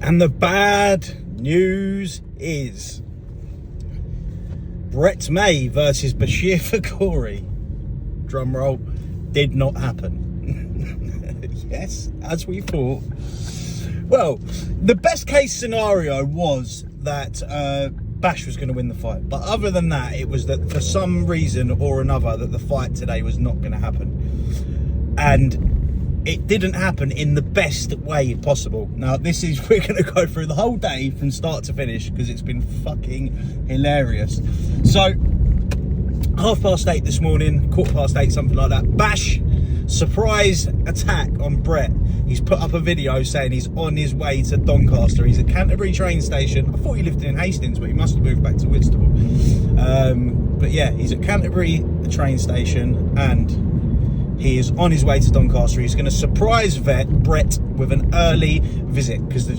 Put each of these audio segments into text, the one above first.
And the bad news is Brett May versus Bachir Fakhouri, drum roll, did not happen. Yes, as we thought. Well, the best case scenario was that Bash was going to win the fight. But other than that, it was that for some reason or another that the fight today was not going to happen. And it didn't happen in the best way possible. Now, we're going to go through the whole day from start to finish because it's been fucking hilarious. So, 8:30 this morning, 8:15, something like that. Bash, surprise attack on Brett. He's put up a video saying he's on his way to Doncaster. He's at Canterbury train station. I thought he lived in Hastings, but he must have moved back to Whitstable. But yeah, he's at Canterbury train station and he is on his way to Doncaster. He's going to surprise Brett with an early visit because the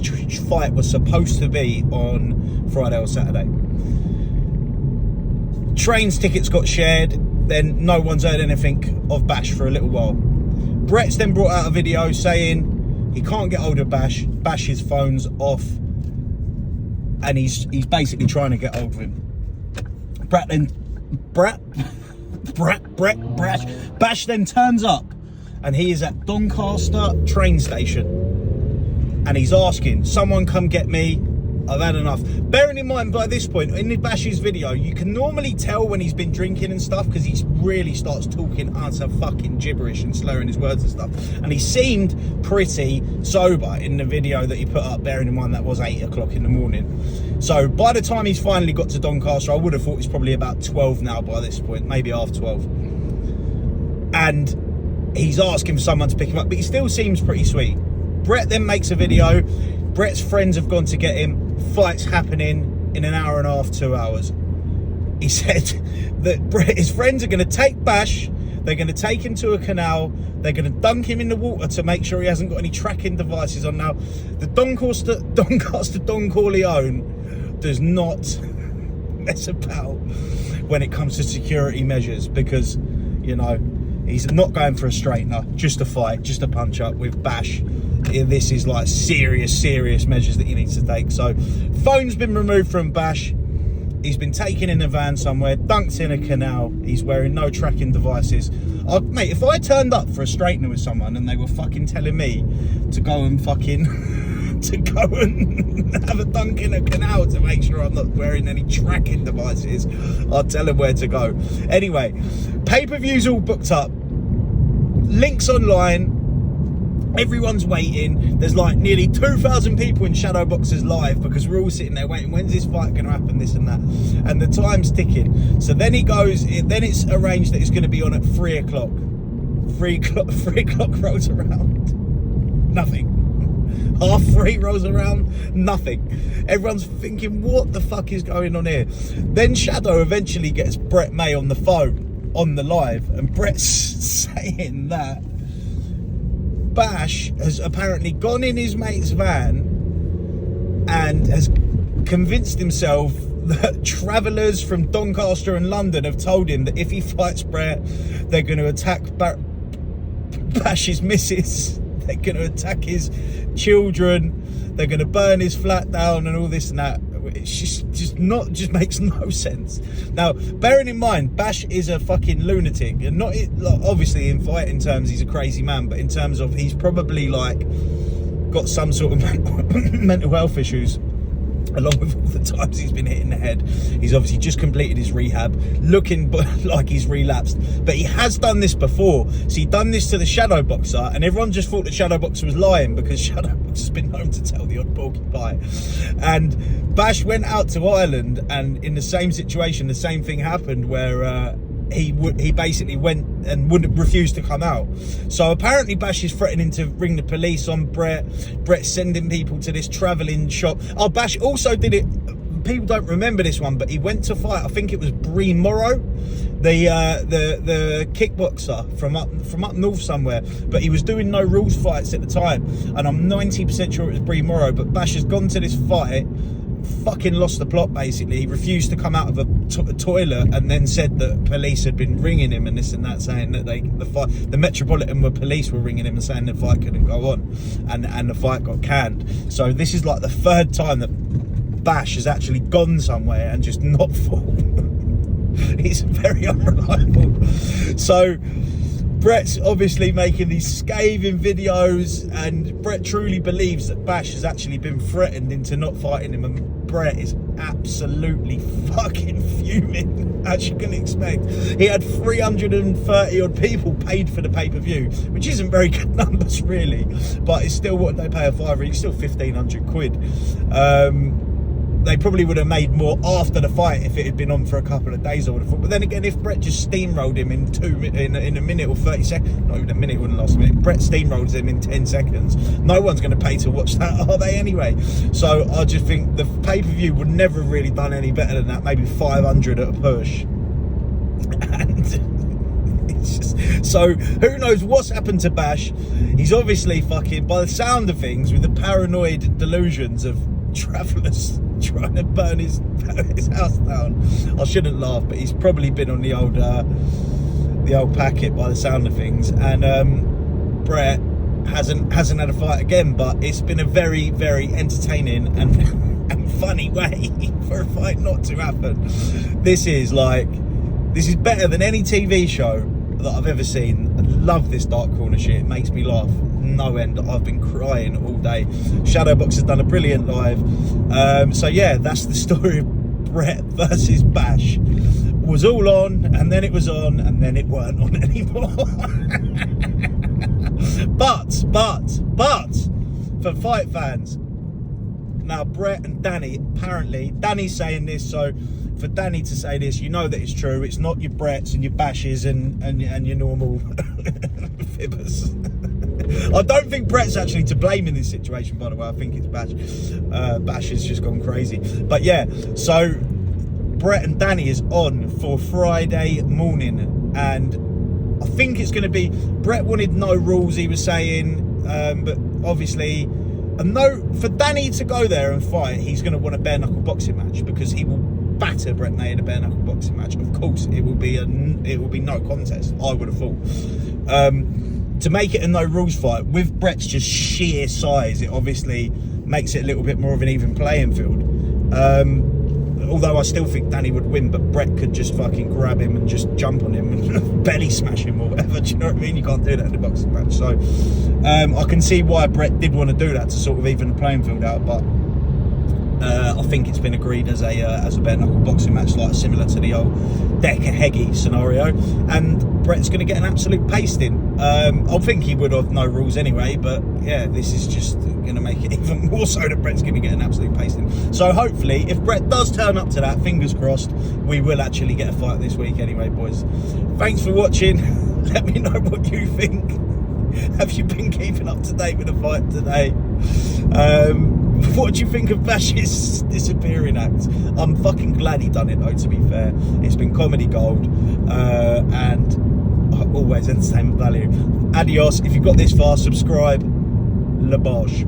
fight was supposed to be on Friday or Saturday. Trains tickets got shared. Then no one's heard anything of Bash for a little while. Brett's then brought out a video saying he can't get hold of Bash. Bash's phone's off, and he's basically trying to get hold of him. Bash then turns up, and he is at Doncaster train station, and he's asking, "Someone come get me. I've had enough." Bearing in mind, by this point in Bash's video, you can normally tell when he's been drinking and stuff because he really starts talking utter fucking gibberish and slurring his words and stuff. And he seemed pretty sober in the video that he put up, bearing in mind that was 8 o'clock in the morning. So by the time he's finally got to Doncaster, I would have thought it's probably about 12 now by this point, maybe half 12. And he's asking for someone to pick him up, but he still seems pretty sweet. Brett then makes a video. Brett's friends have gone to get him. Fight's happening in an hour and a half, 2 hours. He said that his friends are going to take Bash, they're going to take him to a canal, they're going to dunk him in the water to make sure he hasn't got any tracking devices on. Now, the Doncaster Don Corleone does not mess about when it comes to security measures because, you know, he's not going for a straightener, just a fight, just a punch up with Bash. This is like serious measures that he needs to take. So, phone's been removed from Bash. He's been taken in a van somewhere, dunked in a canal. He's wearing no tracking devices. Mate, if I turned up for a straightener with someone and they were fucking telling me to go and fucking to go and have a dunk in a canal to make sure I'm not wearing any tracking devices, I'd tell them where to go. Anyway, pay-per-view's all booked up. Links online. Everyone's waiting. There's like nearly 2,000 people in Shadow Boxers live because we're all sitting there waiting. When's this fight going to happen? This and that. And the time's ticking. So then then it's arranged that it's going to be on at 3 o'clock. 3 o'clock rolls around. Nothing. 3:30 rolls around. Nothing. Everyone's thinking, what the fuck is going on here? Then Shadow eventually gets Brett May on the phone, on the live. And Brett's saying that Bash has apparently gone in his mate's van and has convinced himself that travellers from Doncaster and London have told him that if he fights Brett, they're going to attack Bash's missus, they're going to attack his children, they're going to burn his flat down and all this and that. It just makes no sense. Now, bearing in mind, Bash is a fucking lunatic, and not obviously in fighting terms he's a crazy man, but in terms of he's probably like got some sort of mental health issues, along with all the times he's been hit in the head. He's obviously just completed his rehab, looking like he's relapsed, but he has done this before. So he done this to the Shadow Boxer, and everyone just thought that Shadow Boxer was lying because Shadow Boxer's been known to tell the odd porcupine. And Bash went out to Ireland, and in the same situation, the same thing happened where he basically went and wouldn't refuse to come out. So apparently Bash is threatening to ring the police on Brett. Brett's sending people to this travelling shop. Oh, Bash also did it. People don't remember this one, but he went to fight, I think it was Bree Morrow, the kickboxer from up north somewhere, but he was doing no rules fights at the time, and I'm 90% sure it was Bree Morrow. But Bash has gone to this fight, fucking lost the plot basically. He refused to come out of toilet and then said that police had been ringing him and this and that, saying that the Metropolitan police were ringing him and saying the fight couldn't go on, and the fight got canned. So this is like the third time that Bash has actually gone somewhere and just not fought. He's very unreliable. So Brett's obviously making these scathing videos, and Brett truly believes that Bash has actually been threatened into not fighting him, and Brett is absolutely fucking fuming, as you can expect. He had 330 odd people paid for the pay-per-view, which isn't very good numbers really, but it's still what they pay a fiver. It's still 1,500 quid. They probably would have made more after the fight if it had been on for a couple of days, I would have thought. But then again, if Brett just steamrolled him in a minute or 30 seconds, not even a minute, wouldn't last a minute. Brett steamrolls him in 10 seconds. No one's going to pay to watch that, are they anyway? So I just think the pay-per-view would never really done any better than that. Maybe 500 at a push. And it's just, so who knows what's happened to Bash? He's obviously fucking, by the sound of things, with the paranoid delusions of travellers trying to burn his house down. I shouldn't laugh, but he's probably been on the old packet by the sound of things. And Brett hasn't had a fight again, but it's been a very, very entertaining and funny way for a fight not to happen. This is better than any TV show that I've ever seen. I love this Dark Corner shit. It makes me laugh no end. I've been crying all day. Shadowbox has done a brilliant live. So yeah, that's the story of Brett versus Bash. Was all on, and then it was on, and then it weren't on anymore. but for fight fans, now Brett and Danny, apparently Danny's saying this, so for Danny to say this, you know that it's true. It's not your Bretts and your Bashes and your normal fibbers. I don't think Brett's actually to blame in this situation, by the way. I think it's Bash. Bash has just gone crazy. But yeah, so Brett and Danny is on for Friday morning, and I think it's going to be, Brett wanted no rules, he was saying, but obviously, for Danny to go there and fight, he's going to want a bare knuckle boxing match, because he will batter Brett Nay in a bare knuckle boxing match. Of course, it will be no contest, I would have thought. To make it a no rules fight with Brett's just sheer size, it obviously makes it a little bit more of an even playing field. Although I still think Danny would win, but Brett could just fucking grab him and just jump on him and belly smash him or whatever. Do you know what I mean? You can't do that in a boxing match. So I can see why Brett did want to do that, to sort of even the playing field out, but I think it's been agreed as a bare knuckle boxing match, like similar to the old Decker Heggie scenario, and Brett's going to get an absolute pasting. I think he would have no rules anyway, but yeah, this is just going to make it even more so that Brett's going to get an absolute pasting. So hopefully, if Brett does turn up to that, fingers crossed, we will actually get a fight this week anyway, boys. Thanks for watching. Let me know what you think. Have you been keeping up to date with the fight today? What do you think of Bash's disappearing act? I'm fucking glad he done it though, to be fair. It's been comedy gold, and always entertainment value. Adios. If you got this far, subscribe. La Boche.